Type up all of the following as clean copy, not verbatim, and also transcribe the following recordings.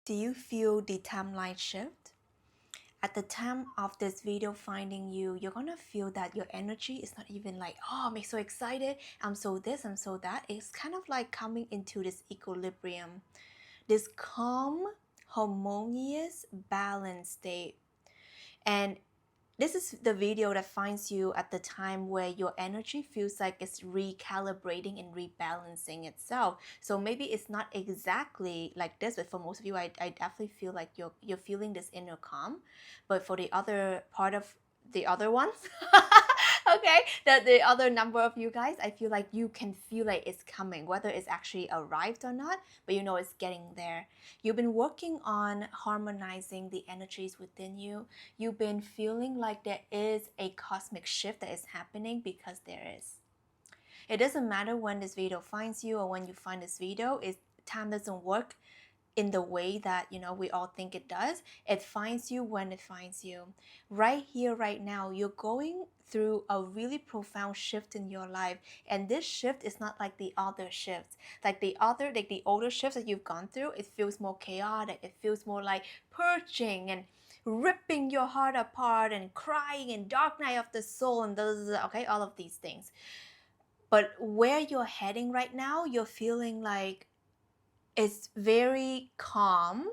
Do you feel the timeline shift? At the time of this video finding you, you're gonna feel that your energy is not even like, oh, I'm so excited, I'm so this, I'm so that. It's kind of like coming into this equilibrium, this calm, harmonious, balanced state. And this is the video that finds you at the time where your energy feels like it's recalibrating and rebalancing itself. So maybe it's not exactly like this, but for most of you, I definitely feel like you're feeling this inner calm. But for the other part of the other ones, okay, the other number of you guys, I feel like you can feel like it's coming, whether it's actually arrived or not, but you know it's getting there. You've been working on harmonizing the energies within you. You've been feeling like there is a cosmic shift that is happening, because there is. It doesn't matter when this video finds you or when you find this video. Time doesn't work in the way that we all think it does. It finds you when it finds you. Right here, right now, you're going through a really profound shift in your life, and this shift is not like the other shifts. Like the older shifts that you've gone through, it feels more chaotic. It feels more like purging and ripping your heart apart and crying and dark night of the soul and okay, all of these things. But where you're heading right now, you're feeling like it's very calm,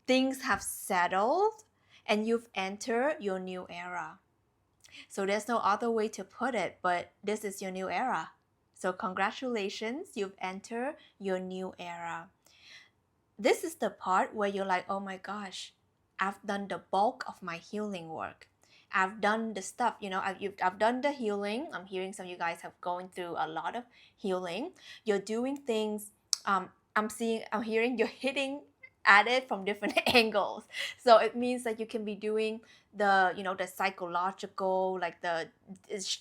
things have settled, and you've entered your new era. So there's no other way to put it, but this is your new era. So congratulations, you've entered your new era. This is the part where you're like, oh my gosh, I've done the bulk of my healing work. I've done the stuff, I've done the healing. I'm hearing some of you guys have going through a lot of healing. You're doing things. I'm hearing you're hitting at it from different angles. So it means that you can be doing the psychological, like the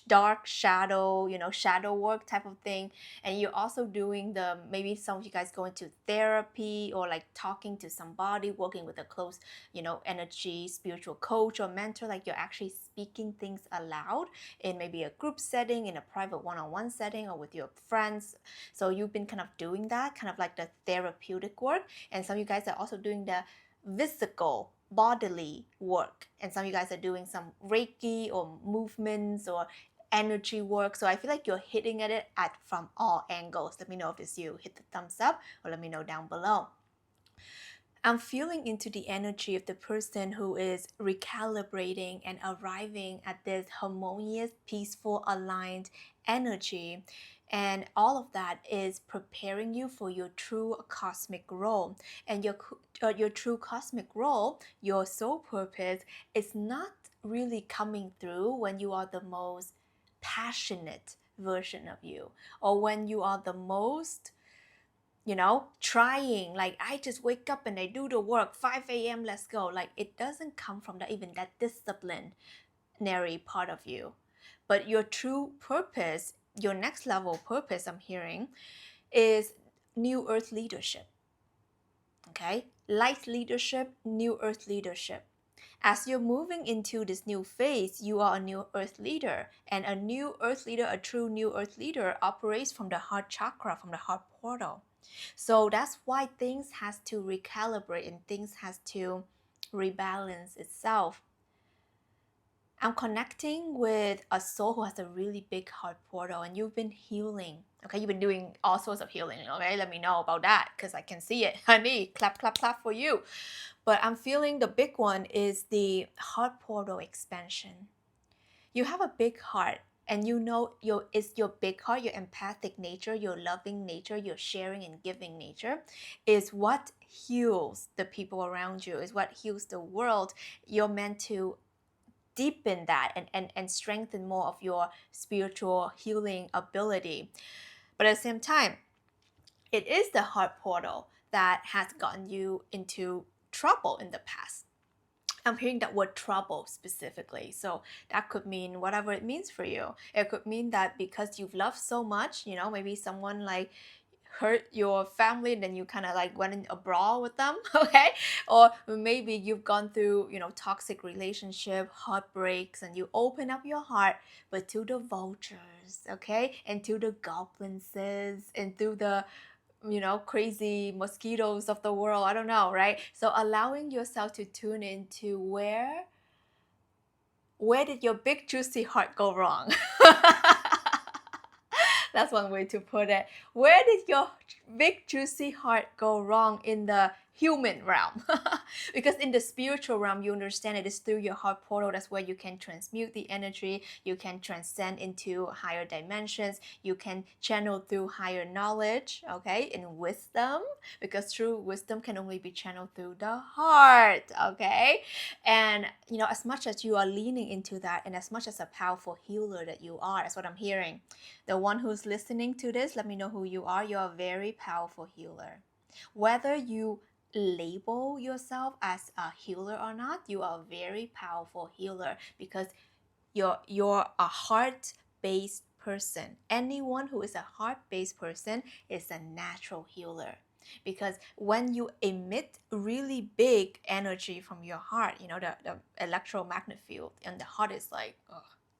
dark shadow, shadow work type of thing. And you're also doing maybe some of you guys go into therapy, or like talking to somebody, working with a close energy spiritual coach or mentor. Like you're actually speaking things aloud in maybe a group setting, in a private one-on-one setting, or with your friends. So you've been kind of doing that, kind of like the therapeutic work. And some of you guys are also doing the physical bodily work, and some of you guys are doing some reiki or movements or energy work. So I feel like you're hitting at it from all angles. Let me know if it's you. Hit the thumbs up, or let me know down below. I'm feeling into the energy of the person who is recalibrating and arriving at this harmonious, peaceful, aligned energy. And all of that is preparing you for your true cosmic role. And your true cosmic role, your soul purpose, is not really coming through when you are the most passionate version of you, or when you are the most trying, like I just wake up and I do the work, 5 a.m. let's go. Like it doesn't come from that, even that disciplinary part of you. But your true purpose, your next level purpose, I'm hearing, is new earth leadership. Okay, light leadership, new earth leadership. As you're moving into this new phase, you are a new earth leader. And a new earth leader, a true new earth leader, operates from the heart chakra, from the heart portal. So that's why things has to recalibrate and things has to rebalance itself. I'm connecting with a soul who has a really big heart portal, and you've been healing. Okay, you've been doing all sorts of healing. Okay, let me know about that, because I can see it. Honey, clap, clap, clap for you. But I'm feeling the big one is the heart portal expansion. You have a big heart, and it's your big heart, your empathic nature, your loving nature, your sharing and giving nature is what heals the people around you, is what heals the world. You're meant to deepen that and strengthen more of your spiritual healing ability. But at the same time, it is the heart portal that has gotten you into trouble in the past. I'm hearing that word trouble specifically. So that could mean whatever it means for you. It could mean that because you've loved so much, maybe someone like hurt your family and then you kind of like went in a brawl with them, okay? Or maybe you've gone through, toxic relationship, heartbreaks, and you open up your heart, but to the vultures, okay? And to the goblins, and through the crazy mosquitoes of the world. I don't know, right? So allowing yourself to tune into where did your big juicy heart go wrong? That's one way to put it. Where did your big juicy heart go wrong in the human realm? Because in the spiritual realm, you understand it is through your heart portal. That's where you can transmute the energy. You can transcend into higher dimensions. You can channel through higher knowledge, okay, and wisdom, because true wisdom can only be channeled through the heart, okay? And as much as you are leaning into that, and as much as a powerful healer that you are, that's what I'm hearing. The one who's listening to this, let me know who you are. You're a very powerful healer. Whether you label yourself as a healer or not, you are a very powerful healer, because you're a heart-based person. Anyone who is a heart-based person is a natural healer, because when you emit really big energy from your heart, the electromagnetic field and the heart is like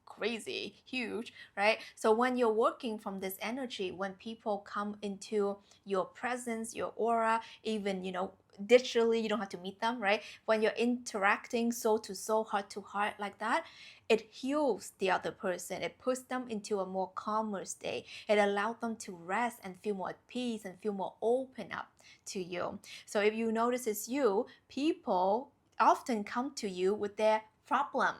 crazy huge, right? So when you're working from this energy, when people come into your presence, your aura, even digitally, you don't have to meet them, right? When you're interacting soul to soul, heart to heart like that, it heals the other person. It puts them into a more calmer state. It allows them to rest and feel more at peace and feel more open up to you. So if you notice it's you, people often come to you with their problems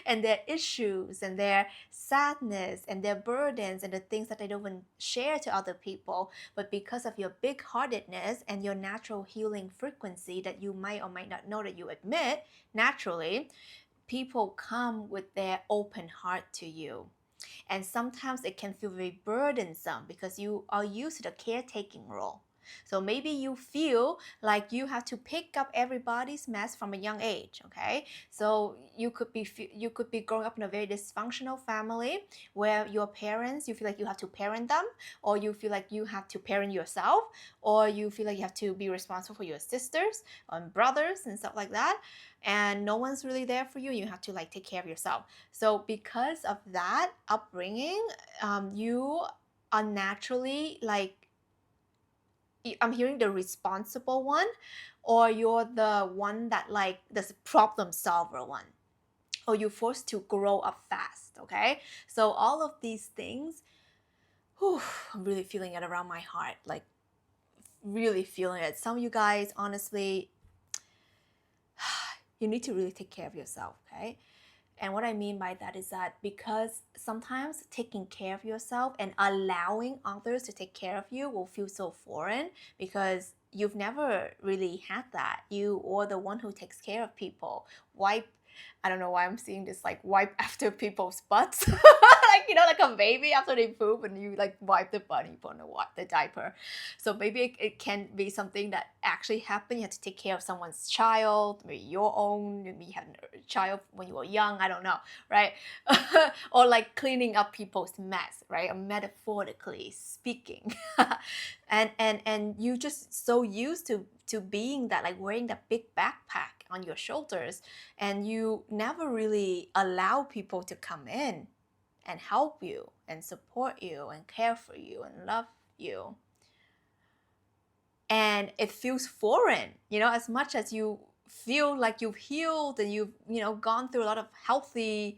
and their issues and their sadness and their burdens and the things that they don't even share to other people. But because of your big-heartedness and your natural healing frequency that you might or might not know that you admit naturally, people come with their open heart to you. And sometimes it can feel very burdensome because you are used to the caretaking role. So maybe you feel like you have to pick up everybody's mess from a young age, okay? So you could be growing up in a very dysfunctional family where your parents, you feel like you have to parent them, or you feel like you have to parent yourself, or you feel like you have to be responsible for your sisters and brothers and stuff like that, and no one's really there for you. You have to take care of yourself. So because of that upbringing, you are naturally I'm hearing the responsible one, or you're the one that the problem solver one, or you're forced to grow up fast, okay? So all of these things, I'm really feeling it around my heart, really feeling it. Some of you guys, honestly, you need to really take care of yourself, okay? And what I mean by that is that because sometimes taking care of yourself and allowing others to take care of you will feel so foreign, because you've never really had that. You or the one who takes care of people. I don't know why I'm seeing this, wipe after people's butts. Like a baby after they poop, and you wipe the butt and you put on the diaper. So maybe it can be something that actually happened. You have to take care of someone's child, maybe your own, maybe you had a child when you were young, I don't know, right? Or cleaning up people's mess, right? Metaphorically speaking. and you just so used to being that, wearing that big backpack on your shoulders, and you never really allow people to come in and help you and support you and care for you and love you. And it feels foreign, as much as you feel like you've healed and you've gone through a lot of healthy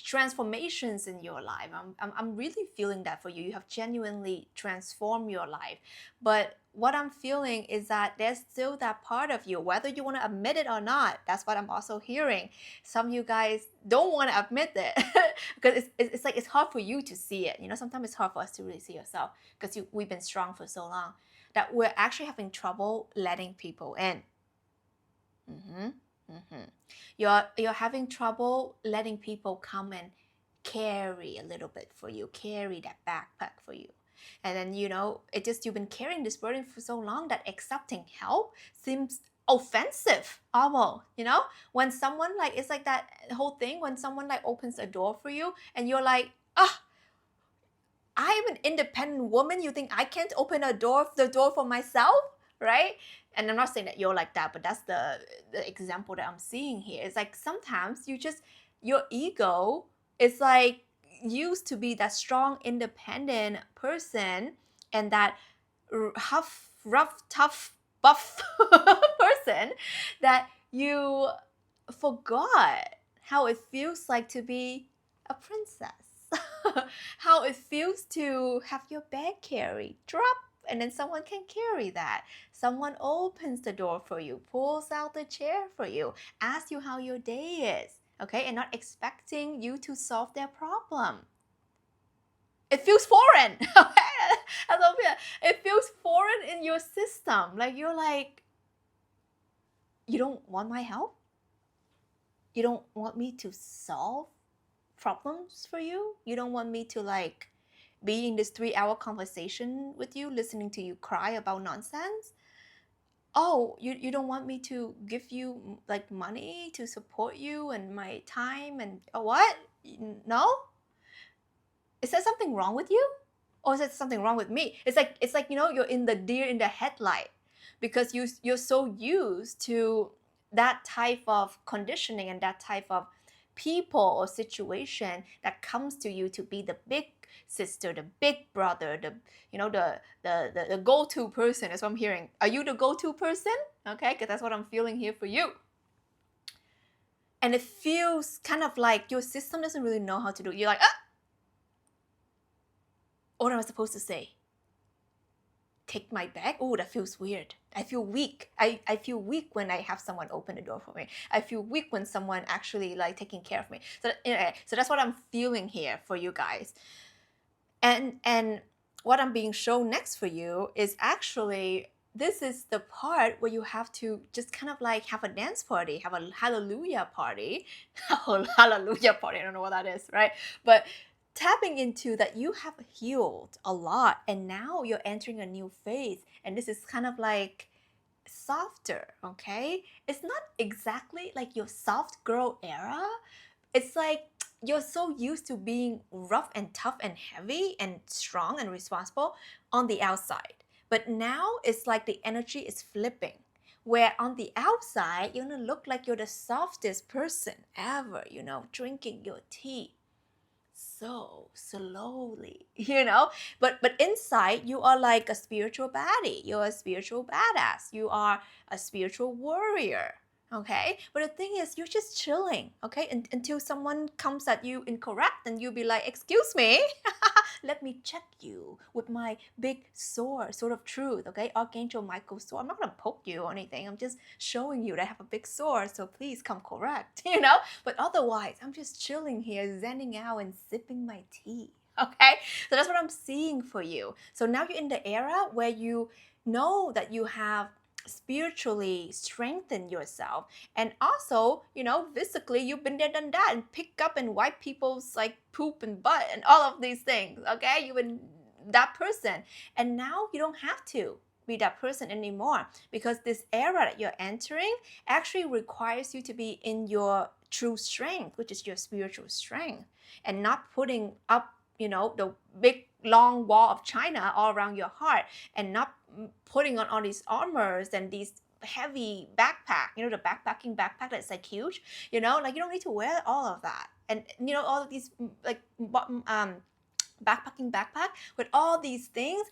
transformations in your life. I'm really feeling that for you. You have genuinely transformed your life. But what I'm feeling is that there's still that part of you, whether you want to admit it or not. That's what I'm also hearing. Some of you guys don't want to admit it because it's hard for you to see it. Sometimes it's hard for us to really see yourself because we've been strong for so long that we're actually having trouble letting people in. You're having trouble letting people come and carry a little bit for you, carry that backpack for you. And then you've been carrying this burden for so long that accepting help seems offensive almost. When someone it's like that whole thing when someone opens a door for you and you're like, I'm an independent woman, you think I can't open the door for myself, right? And I'm not saying that you're like that, but that's the example that I'm seeing here. It's sometimes your ego is used to be that strong, independent person, and that rough, tough, buff person that you forgot how it feels like to be a princess. How it feels to have your bag carried, drop, and then someone can carry that. Someone opens the door for you, pulls out the chair for you, asks you how your day is, okay, and not expecting you to solve their problem. It feels foreign. It feels foreign in your system. Like you're like, you don't want my help? You don't want me to solve problems for you? You don't want me to like be in this 3-hour conversation with you, listening to you cry about nonsense? Oh, you don't want me to give you like money to support you and my time and what? No? Is there something wrong with you? Or is there something wrong with me? It's like you're in the deer in the headlight because you're so used to that type of conditioning and that type of people or situation that comes to you to be the big sister, the big brother, the go-to person. That's what I'm hearing. Are you the go-to person? Okay, because that's what I'm feeling here for you. And it feels kind of like your system doesn't really know how to do it. You're like, what am I supposed to say? Take my bag? Oh, that feels weird. I feel weak. I feel weak when I have someone open the door for me. I feel weak when someone actually like taking care of me. So so that's what I'm feeling here for you guys. And what I'm being shown next for you is actually, this is the part where you have to just kind of like have a dance party, have a hallelujah party. Hallelujah party, I don't know what that is, right? But tapping into that you have healed a lot and now you're entering a new phase, and this is kind of like softer, okay? It's not exactly like your soft girl era. It's like you're so used to being rough and tough and heavy and strong and responsible on the outside. But now it's like the energy is flipping, where on the outside, you're gonna look like you're the softest person ever, drinking your tea so slowly, but inside you are like a spiritual baddie, you're a spiritual badass, you are a spiritual warrior, okay? But the thing is, you're just chilling, okay, until someone comes at you incorrect and you'll be like, excuse me, let me check you with my big sword of truth, okay? Archangel Michael's sword. I'm not gonna poke you or anything, I'm just showing you that I have a big sword, so please come correct, but otherwise I'm just chilling here, zenning out and sipping my tea, okay? So that's what I'm seeing for you. So now you're in the era where you know that you have spiritually strengthened yourself, and also physically you've been there, done that, and pick up and wipe people's like poop and butt and all of these things, okay? You've been that person, and now you don't have to be that person anymore, because this era that you're entering actually requires you to be in your true strength, which is your spiritual strength, and not putting up the big long wall of China all around your heart, and not putting on all these armors and these heavy backpack, the backpacking backpack that's like huge, like you don't need to wear all of that, and all of these like backpacking backpack with all these things,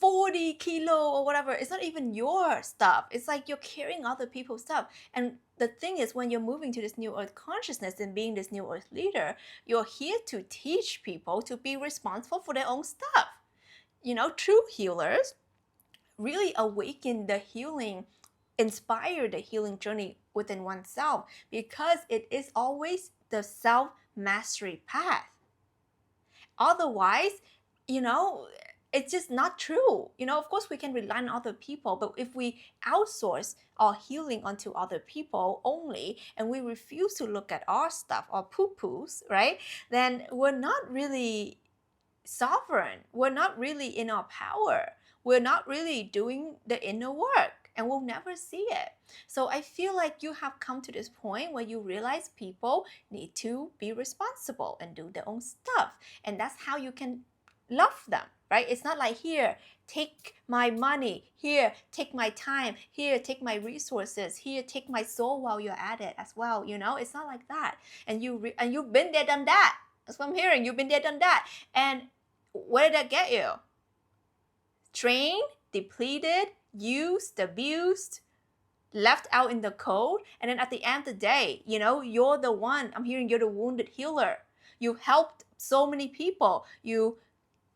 40 kilo or whatever. It's not even your stuff. It's like you're carrying other people's stuff. And the thing is, when you're moving to this new earth consciousness and being this new earth leader, you're here to teach people to be responsible for their own stuff. True healers really awaken the healing, inspire the healing journey within oneself, because it is always the self-mastery path. Otherwise, it's just not true. Of course we can rely on other people, but if we outsource our healing onto other people only, and we refuse to look at our stuff, our poo-poos, right, then we're not really sovereign. We're not really in our power. We're not really doing the inner work, and we'll never see it. So I feel like you have come to this point where you realize people need to be responsible and do their own stuff, and that's how you can love them, right? It's not like, here, take my money, here, take my time, here, take my resources, here, take my soul while you're at it as well. It's not like that. And you've been there, done that. That's what I'm hearing. You've been there, done that. And where did that get you? drained, depleted, used, abused, left out in the cold. And then at the end of the day, you're the one, I'm hearing you're the wounded healer. You helped so many people. You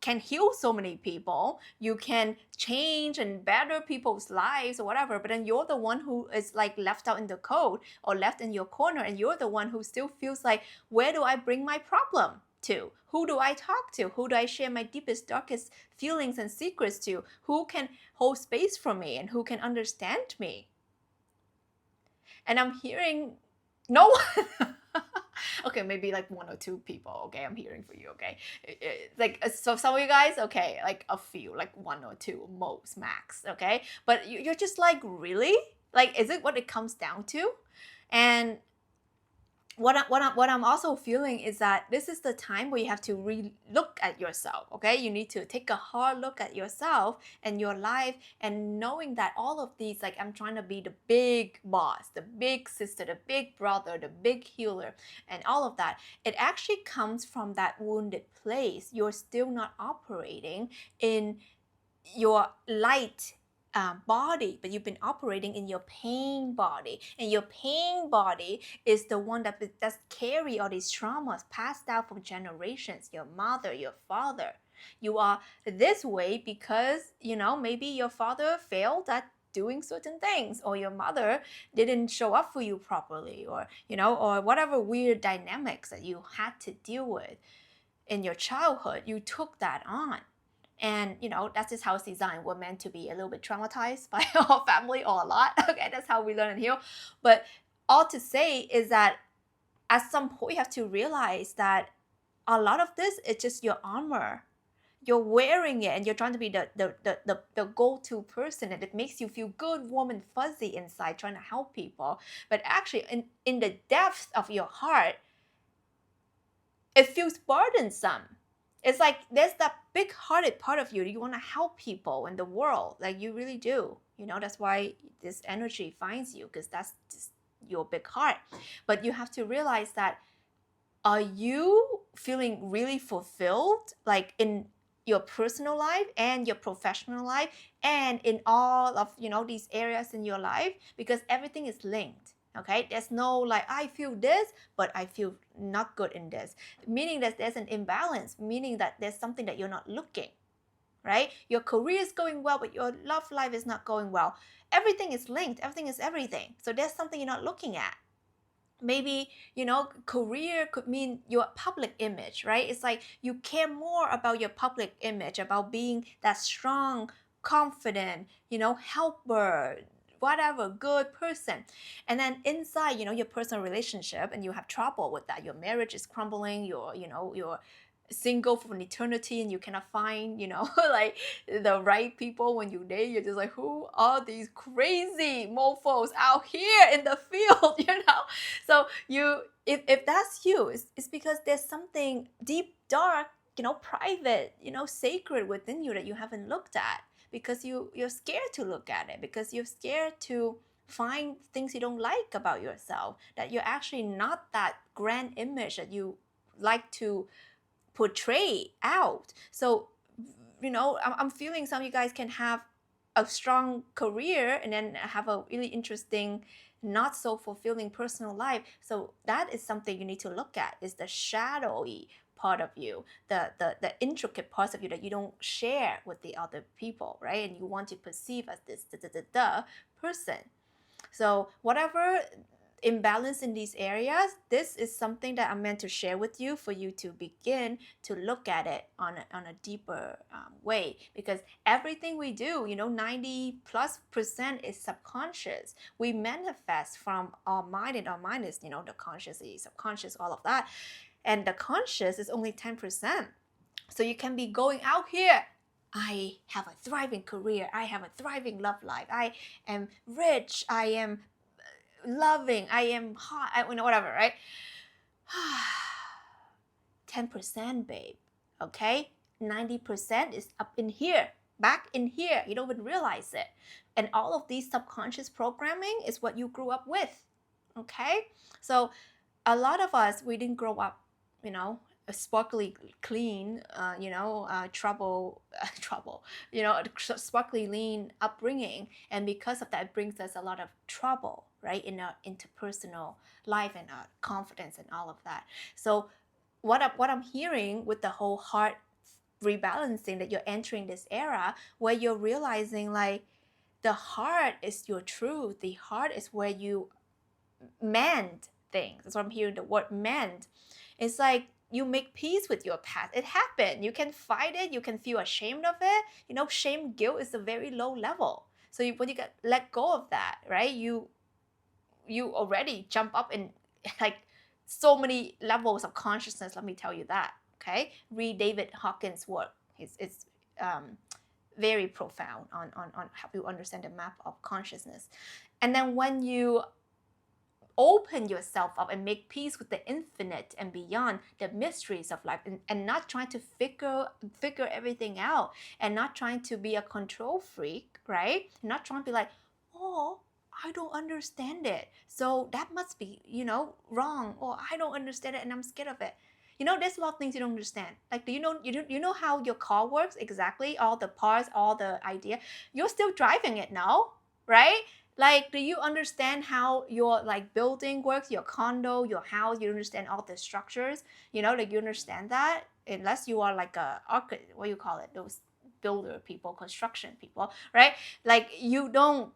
can heal so many people. You can change and better people's lives or whatever. But then you're the one who is like left out in the cold or left in your corner. And you're the one who still feels like, where do I bring my problem to? Who do I talk to? Who do I share my deepest, darkest feelings and secrets to? Who can hold space for me and who can understand me? And I'm hearing no one. Okay, maybe like one or two people. Okay, I'm hearing for you. Okay, like so some of you guys. Okay, like a few, like one or two, most max. Okay, but you're just like, really? Like, is it what it comes down to? And what I'm also feeling is that this is the time where you have to re-look at yourself. Okay, you need to take a hard look at yourself and your life, and knowing that all of these, like, I'm trying to be the big boss, the big sister, the big brother, the big healer, and all of that, it actually comes from that wounded place. You're still not operating in your light body, but you've been operating in your pain body, and your pain body is the one that's carry all these traumas passed down from generations. Your mother, your father. You are this way because maybe your father failed at doing certain things, or your mother didn't show up for you properly, or or whatever weird dynamics that you had to deal with in your childhood. You took that on. And that's just how it's designed. We're meant to be a little bit traumatized by our family, or a lot. Okay, that's how we learn and heal. But all to say is that at some point you have to realize that a lot of this is just your armor. You're wearing it and you're trying to be the go-to person, and it makes you feel good, warm, and fuzzy inside, trying to help people. But actually in the depths of your heart, it feels burdensome. It's like there's that big-hearted part of you. You want to help people in the world, like you really do. That's why this energy finds you, because that's just your big heart. But you have to realize that, are you feeling really fulfilled, like in your personal life and your professional life, and in all of these areas in your life? Because everything is linked. Okay, there's no like, I feel this but I feel not good in this, meaning that there's an imbalance, meaning that there's something that you're not looking, right? Your career is going well but your love life is not going well. Everything is linked, everything is everything. So there's something you're not looking at. Maybe career could mean your public image, right? It's like you care more about your public image, about being that strong, confident, helper, whatever, good person. And then inside, your personal relationship, and you have trouble with that. Your marriage is crumbling. You're single for an eternity, and you cannot find, like the right people when you date. You're just like, who are these crazy mofos out here in the field, So if that's you, it's because there's something deep, dark, private, sacred within you that you haven't looked at, because you're scared to look at it, because you're scared to find things you don't like about yourself, that you're actually not that grand image that you like to portray out. So I'm feeling some of you guys can have a strong career and then have a really interesting, not so fulfilling personal life. So that is something you need to look at, is the shadowy part of you, the intricate parts of you that you don't share with the other people, right? And you want to perceive as this person. So whatever imbalance in these areas, this is something that I'm meant to share with you, for you to begin to look at it on a deeper way. Because everything we do, 90+% is subconscious. We manifest from our mind, and our mind is, the conscious, the subconscious, all of that. And the conscious is only 10%. So you can be going out here, I have a thriving career, I have a thriving love life, I am rich, I am loving, I am hot, whatever, right? 10%, babe, okay? 90% is up in here, back in here. You don't even realize it. And all of these subconscious programming is what you grew up with, okay? So a lot of us, we didn't grow up, sparkly clean, trouble, sparkly clean upbringing, and because of that, it brings us a lot of trouble, right, in our interpersonal life and our confidence and all of that. So what I'm hearing with the whole heart rebalancing, that you're entering this era where you're realizing like the heart is your truth. The heart is where you mend things. That's what I'm hearing, the word mend. It's like you make peace with your past. It happened. You can fight it. You can feel ashamed of it. Shame, guilt is a very low level. So when you let go of that, right? You already jump up in like so many levels of consciousness. Let me tell you that. Okay, read David Hawkins' work. It's very profound on help you understand the map of consciousness. And then when you open yourself up and make peace with the infinite and beyond, the mysteries of life, and not trying to figure everything out, and not trying to be a control freak, right? Not trying to be like, oh, I don't understand it, so that must be wrong, or I don't understand it and I'm scared of it. There's a lot of things you don't understand. Like, do you know how your car works exactly? All the parts, all the idea. You're still driving it now, right? Like, do you understand how your building works, your condo, your house? You understand all the structures, like you understand that, unless you are like a architect, what do you call it? Those builder people, construction people, right? Like, you don't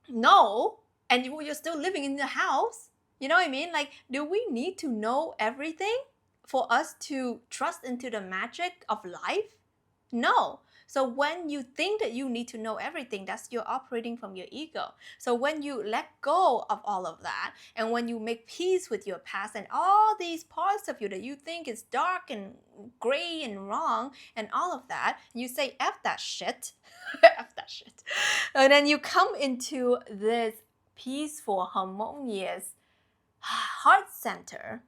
know, and you're still living in the house. You know what I mean? Like, do we need to know everything for us to trust into the magic of life? No. So when you think that you need to know everything, that's you're operating from your ego. So when you let go of all of that, and when you make peace with your past and all these parts of you that you think is dark and gray and wrong and all of that, you say F that shit. F that shit. And then you come into this peaceful, harmonious heart center,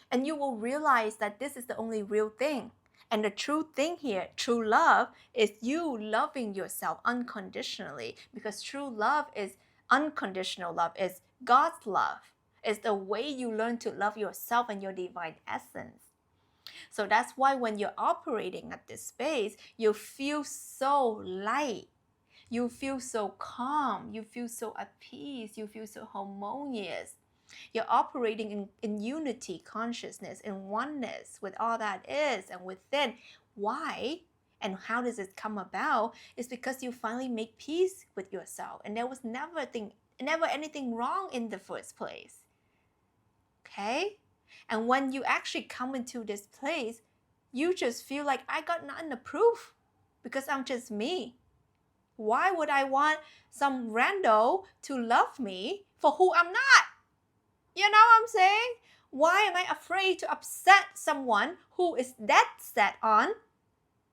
and you will realize that this is the only real thing. And the true thing here, true love, is you loving yourself unconditionally, because true love is unconditional love, is God's love. It's the way you learn to love yourself and your divine essence. So that's why when you're operating at this space, you feel so light. You feel so calm. You feel so at peace. You feel so harmonious. You're operating in unity, consciousness, in oneness with all that is and within. Why? And how does it come about? It's because you finally make peace with yourself. And there was never anything wrong in the first place. Okay? And when you actually come into this place, you just feel like, I got nothing to prove because I'm just me. Why would I want some rando to love me for who I'm not? You know what I'm saying? Why am I afraid to upset someone who is dead set on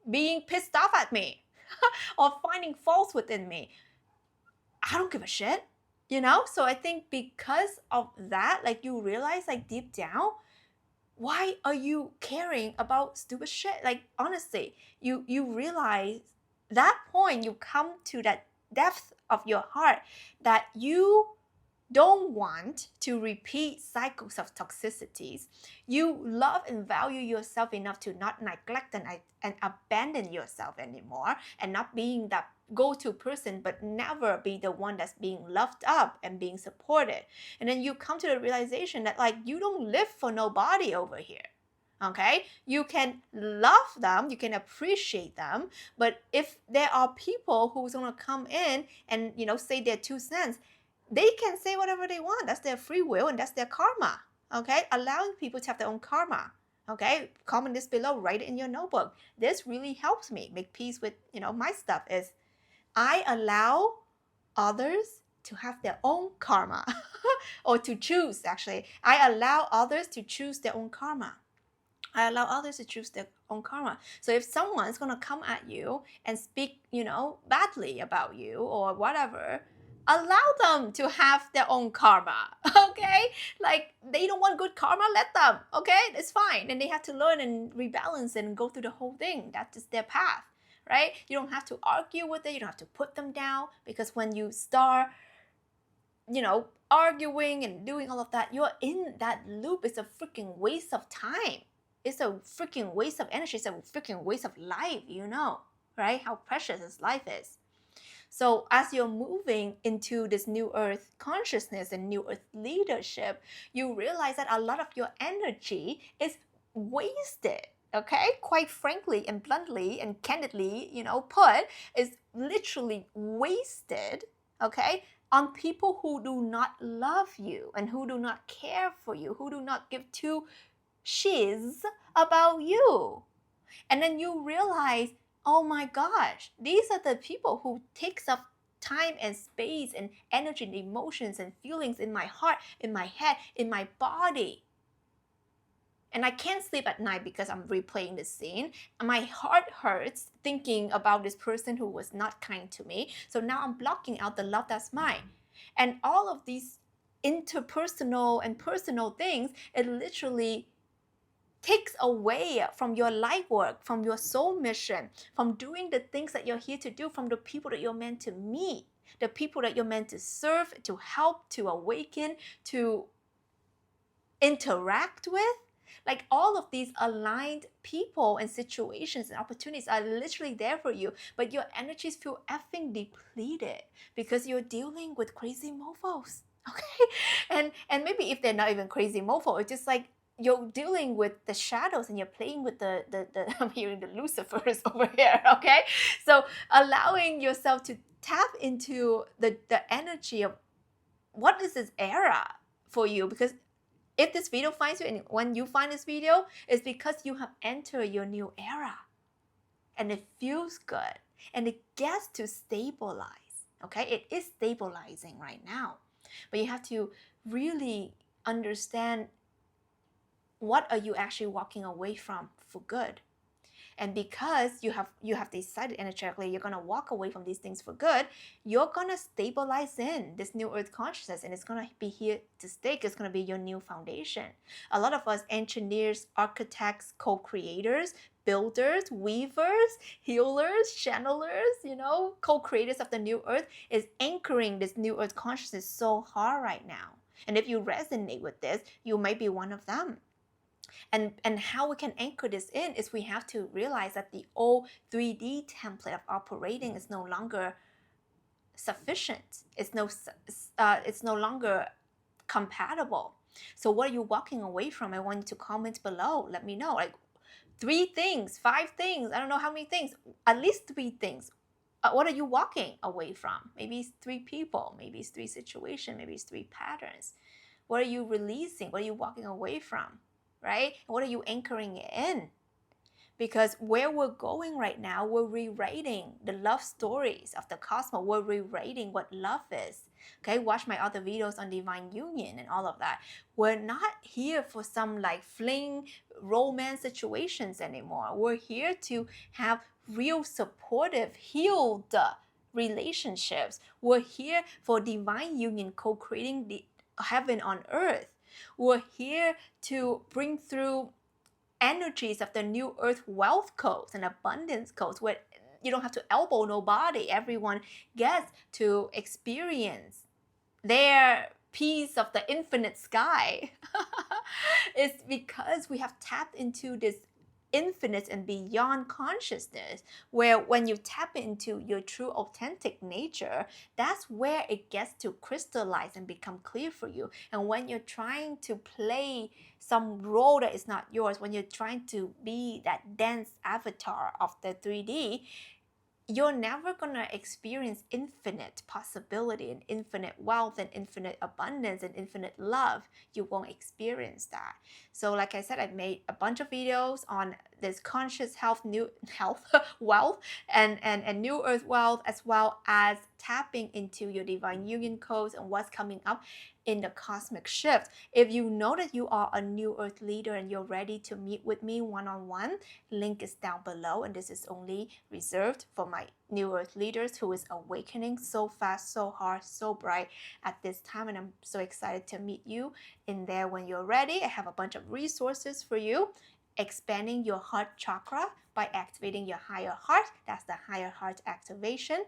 being pissed off at me or finding faults within me? I don't give a shit, So I think because of that, like, you realize, like, deep down, why are you caring about stupid shit? Like, honestly, you realize that point, you come to that depth of your heart that you don't want to repeat cycles of toxicities. You love and value yourself enough to not neglect and abandon yourself anymore, and not being that go-to person, but never be the one that's being loved up and being supported. And then you come to the realization that, like, you don't live for nobody over here. Okay, you can love them, you can appreciate them, but if there are people who's gonna come in and say their 2 cents, they can say whatever they want. That's their free will and that's their karma. Okay, allowing people to have their own karma. Okay, comment this below, write it in your notebook. This really helps me make peace with my stuff. Is I allow others to have their own karma or to choose. Actually, I allow others to choose their own karma. I allow others to choose their own karma. So if someone's going to come at you and speak, badly about you or whatever, allow them to have their own karma, okay? Like, they don't want good karma, let them, okay? It's fine. And they have to learn and rebalance and go through the whole thing. That's just their path, right? You don't have to argue with it. You don't have to put them down, because when you start arguing and doing all of that, you're in that loop. It's a freaking waste of time. it's a freaking waste of energy. It's a freaking waste of life, right? How precious this life is. So as you're moving into this new earth consciousness and new earth leadership, you realize that a lot of your energy is wasted. Okay, quite frankly and bluntly and candidly, put, is literally wasted, okay, on people who do not love you and who do not care for you, who do not give two shiz about you. And then you realize, oh my gosh, these are the people who takes up time and space and energy and emotions and feelings in my heart, in my head, in my body. And I can't sleep at night because I'm replaying this scene. My heart hurts thinking about this person who was not kind to me. So now I'm blocking out the love that's mine. And all of these interpersonal and personal things, it literally takes away from your life work, from your soul mission, from doing the things that you're here to do, from the people that you're meant to meet, the people that you're meant to serve, to help, to awaken, to interact with. Like all of these aligned people and situations and opportunities are literally there for you, but your energies feel effing depleted because you're dealing with crazy mofos. Okay? And maybe if they're not even crazy mofo, it's just like you're dealing with the shadows and you're playing with the I'm hearing the Lucifers over here, okay? So allowing yourself to tap into the energy of what is this era for you, because if this video finds you and when you find this video, it's because you have entered your new era and it feels good and it gets to stabilize, okay? It is stabilizing right now, but you have to really understand what are you actually walking away from for good. And because you have decided energetically you're going to walk away from these things for good, you're going to stabilize in this new earth consciousness, and it's going to be here to stay. It's going to be your new foundation. A lot of us engineers, architects, co-creators, builders, weavers, healers, channelers, co-creators of the new earth is anchoring this new earth consciousness so hard right now. And if you resonate with this, you might be one of them. And how we can anchor this in is we have to realize that the old 3D template of operating is no longer sufficient. It's no longer compatible. So what are you walking away from? I want you to comment below. Let me know. Like 3 things, 5 things, I don't know how many things, at least 3 things. What are you walking away from? Maybe it's 3 people, maybe it's 3 situations, maybe it's 3 patterns. What are you releasing? What are you walking away from? Right? What are you anchoring in? Because where we're going right now, we're rewriting the love stories of the cosmos. We're rewriting what love is. Okay, watch my other videos on divine union and all of that. We're not here for some like fling romance situations anymore. We're here to have real supportive, healed relationships. We're here for divine union, co-creating the heaven on earth. We're here to bring through energies of the new earth wealth codes and abundance codes where you don't have to elbow nobody. Everyone gets to experience their piece of the infinite sky. It's because we have tapped into this infinite and beyond consciousness, where when you tap into your true authentic nature, that's where it gets to crystallize and become clear for you. And when you're trying to play some role that is not yours, when you're trying to be that dense avatar of the 3D, you're never going to experience infinite possibility and infinite wealth and infinite abundance and infinite love. You won't experience that. So like I said, I've made a bunch of videos on this conscious health, new health, wealth, and new earth wealth, as well as tapping into your divine union codes and what's coming up in the cosmic shift. If you know that you are a new earth leader and you're ready to meet with me one-on-one, link is down below, and this is only reserved for my new earth leaders who is awakening so fast, so hard, so bright at this time. And I'm so excited to meet you in there when you're ready. I have a bunch of resources for you. expanding your heart chakra by activating your higher heart. That's the higher heart activation,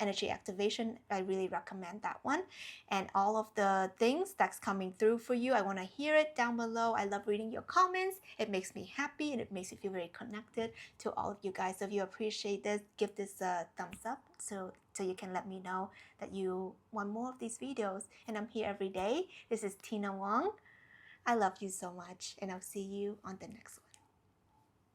energy activation. I really recommend that one. And all of the things that's coming through for you, I want to hear it down below. I love reading your comments. It makes me happy and it makes me feel very connected to all of you guys. So if you appreciate this, give this a thumbs up so you can let me know that you want more of these videos. And I'm here every day. This is Tina Wong. I love you so much, and I'll see you on the next one.